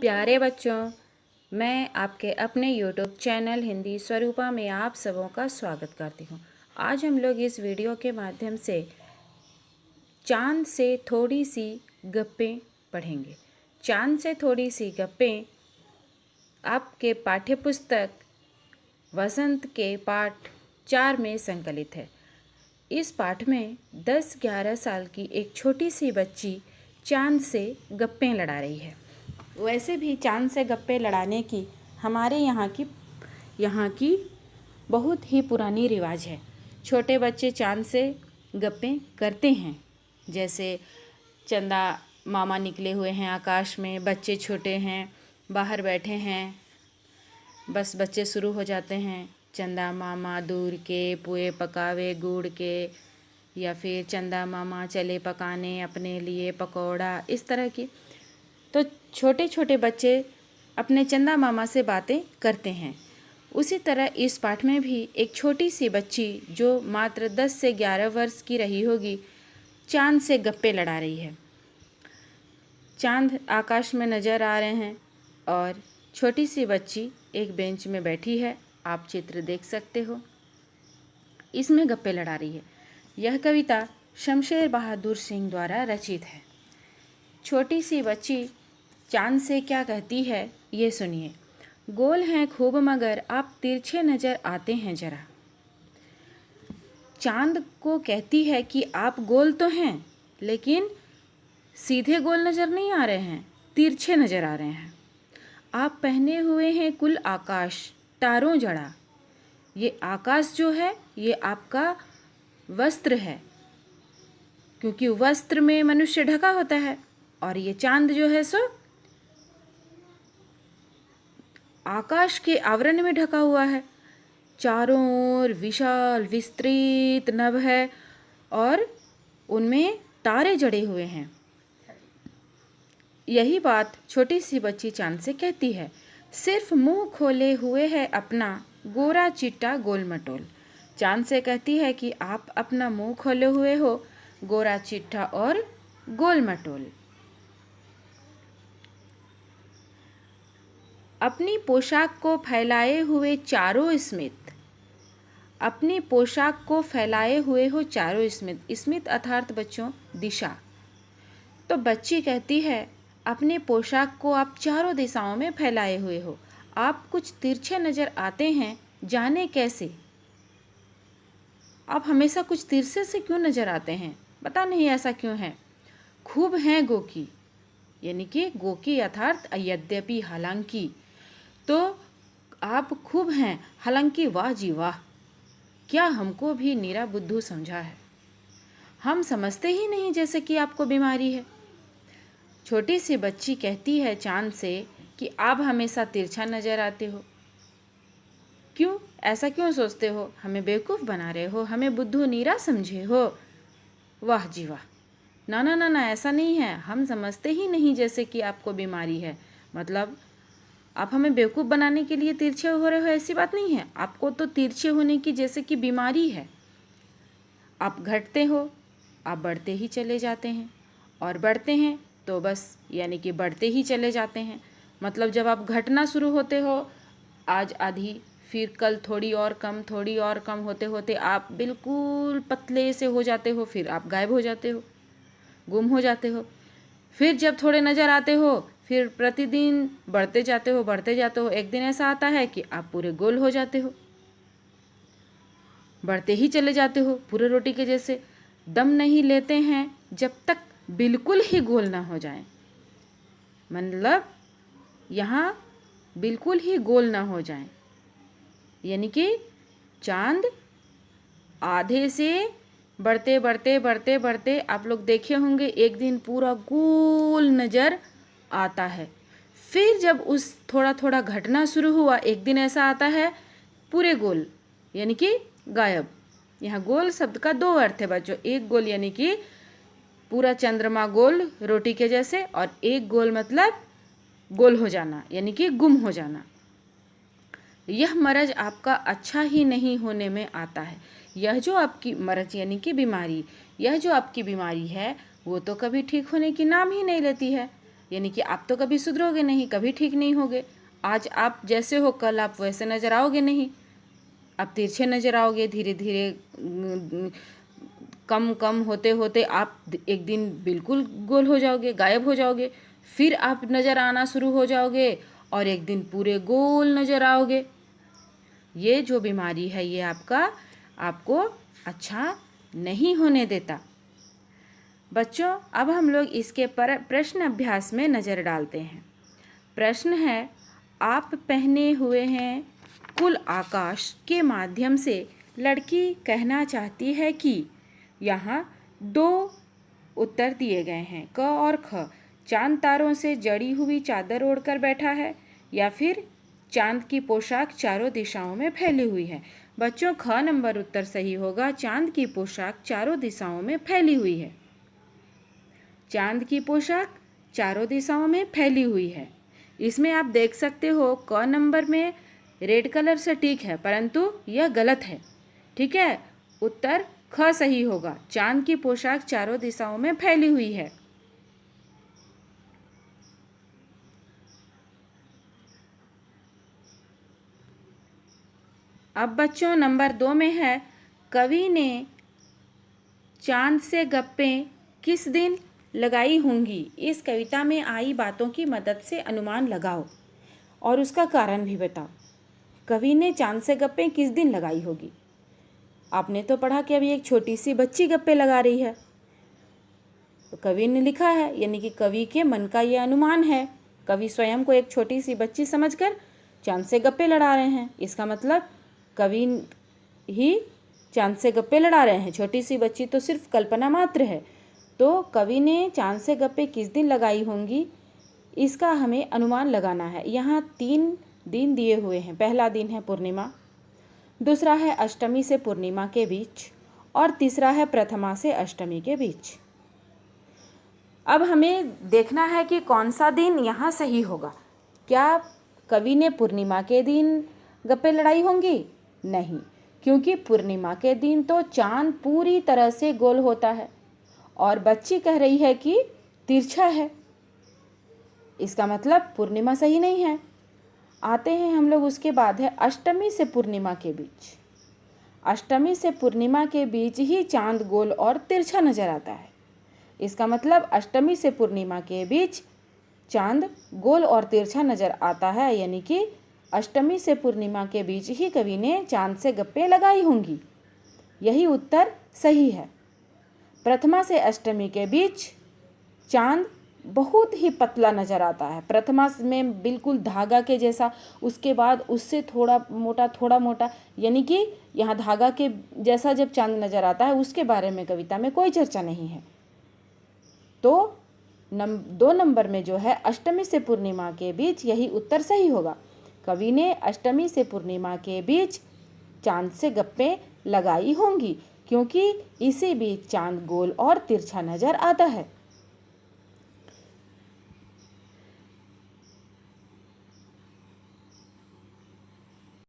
प्यारे बच्चों, मैं आपके अपने YouTube चैनल हिंदी स्वरूपा में आप सबों का स्वागत करती हूँ। आज हम लोग इस वीडियो के माध्यम से चांद से थोड़ी सी गप्पें पढ़ेंगे। चांद से थोड़ी सी गप्पें आपके पाठ्यपुस्तक वसंत के पाठ 4 में संकलित है। इस पाठ में 10-11 साल की एक छोटी सी बच्ची चांद से गप्पें लड़ा रही है। वैसे भी चांद से गप्पे लड़ाने की हमारे यहाँ की बहुत ही पुरानी रिवाज है। छोटे बच्चे चांद से गप्पें करते हैं, जैसे चंदा मामा निकले हुए हैं आकाश में, बच्चे छोटे हैं, बाहर बैठे हैं, बस बच्चे शुरू हो जाते हैं चंदा मामा दूर के पुए पकावे गुड़ के, या फिर चंदा मामा चले पकाने अपने लिए पकौड़ा, इस तरह की। तो छोटे छोटे बच्चे अपने चंदा मामा से बातें करते हैं। उसी तरह इस पाठ में भी एक छोटी सी बच्ची जो मात्र 10 से 11 वर्ष की रही होगी, चांद से गप्पे लड़ा रही है। चांद आकाश में नज़र आ रहे हैं और छोटी सी बच्ची एक बेंच में बैठी है। आप चित्र देख सकते हो, इसमें गप्पे लड़ा रही है। यह कविता शमशेर बहादुर सिंह द्वारा रचित है। छोटी सी बच्ची चांद से क्या कहती है, ये सुनिए। गोल हैं खूब मगर आप तिरछे नजर आते हैं जरा। चांद को कहती है कि आप गोल तो हैं, लेकिन सीधे गोल नजर नहीं आ रहे हैं, तिरछे नजर आ रहे हैं। आप पहने हुए हैं कुल आकाश तारों जड़ा। ये आकाश जो है ये आपका वस्त्र है, क्योंकि वस्त्र में मनुष्य ढका होता है, और ये चांद जो है सो आकाश के आवरण में ढका हुआ है। चारों ओर विशाल विस्तृत नभ है और उनमें तारे जड़े हुए हैं। यही बात छोटी सी बच्ची चांद से कहती है। सिर्फ मुंह खोले हुए है अपना गोरा चिट्टा गोल मटोल। चांद से कहती है कि आप अपना मुंह खोले हुए हो, गोरा चिट्टा और गोल मटोल। अपनी पोशाक को फैलाए हुए चारों स्मित। अपनी पोशाक को फैलाए हुए हो चारों स्मित। स्मित अर्थात बच्चों दिशा। तो बच्ची कहती है अपने पोशाक को आप चारों दिशाओं में फैलाए हुए हो, आप कुछ तिरछे नजर आते हैं, जाने कैसे। आप हमेशा कुछ तिरछे से क्यों नजर आते हैं, पता नहीं ऐसा क्यों है। खूब हैं गोकी, यानी कि गोकी अर्थात यद्यपि हालांकि। तो आप खूब हैं, हालांकि वाह जी वाह, क्या हमको भी नीरा बुद्धू समझा है। हम समझते ही नहीं जैसे कि आपको बीमारी है। छोटी सी बच्ची कहती है चांद से कि आप हमेशा तिरछा नजर आते हो। क्यों, ऐसा क्यों सोचते हो, हमें बेवकूफ़ बना रहे हो, हमें बुद्धू नीरा समझे हो। वाह जी वाह, ना ना ना ना, ऐसा नहीं है। हम समझते ही नहीं जैसे कि आपको बीमारी है। मतलब आप हमें बेवकूफ़ बनाने के लिए तिरछे हो रहे हो, ऐसी बात नहीं है। आपको तो तिरछे होने की जैसे कि बीमारी है। आप घटते हो, आप बढ़ते ही चले जाते हैं, और बढ़ते हैं तो बस यानी कि बढ़ते ही चले जाते हैं। मतलब जब आप घटना शुरू होते हो, आज आधी, फिर कल थोड़ी और कम, थोड़ी और कम होते होते आप बिल्कुल पतले से हो जाते हो, फिर आप गायब हो जाते हो, गुम हो जाते हो। फिर जब थोड़े नज़र आते हो, फिर प्रतिदिन बढ़ते जाते हो, बढ़ते जाते हो। एक दिन ऐसा आता है कि आप पूरे गोल हो जाते हो, बढ़ते ही चले जाते हो पूरे रोटी के जैसे। दम नहीं लेते हैं जब तक बिल्कुल ही गोल ना हो जाए। मतलब यहाँ बिल्कुल ही गोल ना हो जाए, यानी कि चांद आधे से बढ़ते बढ़ते बढ़ते बढ़ते आप लोग देखे होंगे एक दिन पूरा गोल नज़र आता है। फिर जब उस थोड़ा थोड़ा घटना शुरू हुआ, एक दिन ऐसा आता है पूरे गोल, यानी कि गायब। यहाँ गोल शब्द का दो अर्थ है बच्चों। एक गोल यानी कि पूरा चंद्रमा गोल रोटी के जैसे, और एक गोल मतलब गोल हो जाना, यानी कि गुम हो जाना। यह मरज आपका अच्छा ही नहीं होने में आता है। यह जो आपकी मरज यानी कि बीमारी, यह जो आपकी बीमारी है वो तो कभी ठीक होने की नाम ही नहीं लेती है। यानी कि आप तो कभी सुधरोगे नहीं, कभी ठीक नहीं होगे। आज आप जैसे हो, कल आप वैसे नज़र आओगे नहीं। आप तिरछे नज़र आओगे, धीरे धीरे कम कम होते होते आप एक दिन बिल्कुल गोल हो जाओगे, गायब हो जाओगे। फिर आप नज़र आना शुरू हो जाओगे और एक दिन पूरे गोल नज़र आओगे। ये जो बीमारी है ये आपको अच्छा नहीं होने देता। बच्चों, अब हम लोग इसके पर प्रश्न अभ्यास में नज़र डालते हैं। प्रश्न है, आप पहने हुए हैं कुल आकाश के माध्यम से लड़की कहना चाहती है कि, यहाँ 2 उत्तर दिए गए हैं, क और ख। चांद तारों से जड़ी हुई चादर ओढ़कर बैठा है, या फिर चांद की पोशाक चारों दिशाओं में फैली हुई है। बच्चों, ख नंबर उत्तर सही होगा। चांद की पोशाक चारों दिशाओं में फैली हुई है। चांद की पोशाक चारों दिशाओं में फैली हुई है। इसमें आप देख सकते हो क नंबर में रेड कलर से टिक है, परंतु यह गलत है। ठीक है, उत्तर ख सही होगा। चांद की पोशाक चारों दिशाओं में फैली हुई है। अब बच्चों नंबर 2 में है, कवि ने चांद से गप्पें किस दिन लगाई होंगी। इस कविता में आई बातों की मदद से अनुमान लगाओ और उसका कारण भी बताओ। कवि ने चांद से गप्पें किस दिन लगाई होगी। आपने तो पढ़ा कि अभी एक छोटी सी बच्ची गप्पे लगा रही है, तो कवि ने लिखा है, यानी कि कवि के मन का ये अनुमान है। कवि स्वयं को एक छोटी सी बच्ची समझकर चांद से गप्पे लड़ा रहे हैं। इसका मतलब कवि ही चांद से गप्पे लड़ा रहे हैं। छोटी सी बच्ची तो सिर्फ कल्पना मात्र है। तो कवि ने चांद से गप्पे किस दिन लगाई होंगी, इसका हमें अनुमान लगाना है। यहाँ 3 दिन दिए हुए हैं। पहला दिन है पूर्णिमा, दूसरा है अष्टमी से पूर्णिमा के बीच, और तीसरा है प्रथमा से अष्टमी के बीच। अब हमें देखना है कि कौन सा दिन यहाँ सही होगा। क्या कवि ने पूर्णिमा के दिन गप्पे लड़ाई होंगी? नहीं, क्योंकि पूर्णिमा के दिन तो चांद पूरी तरह से गोल होता है और बच्ची कह रही है कि तिरछा है। इसका मतलब पूर्णिमा सही नहीं है। आते हैं हम लोग, उसके बाद है अष्टमी से पूर्णिमा के बीच। अष्टमी से पूर्णिमा के बीच ही चांद गोल और तिरछा नजर आता है। इसका मतलब अष्टमी से पूर्णिमा के बीच चांद गोल और तिरछा नजर आता है, यानी कि अष्टमी से पूर्णिमा के बीच ही कवि ने चांद से गप्पे लगाई होंगी। यही उत्तर सही है। प्रथमा से अष्टमी के बीच चांद बहुत ही पतला नजर आता है। प्रथमा में बिल्कुल धागा के जैसा, उसके बाद उससे थोड़ा मोटा, यानी कि यहाँ धागा के जैसा जब चांद नजर आता है, उसके बारे में कविता में कोई चर्चा नहीं है। तो 2 नंबर में जो है अष्टमी से पूर्णिमा के बीच, यही उत्तर सही होगा। कवि ने अष्टमी से पूर्णिमा के बीच चांद से गप्पे लगाई होंगी, क्योंकि इसी बीच चांद गोल और तिरछा नजर आता है।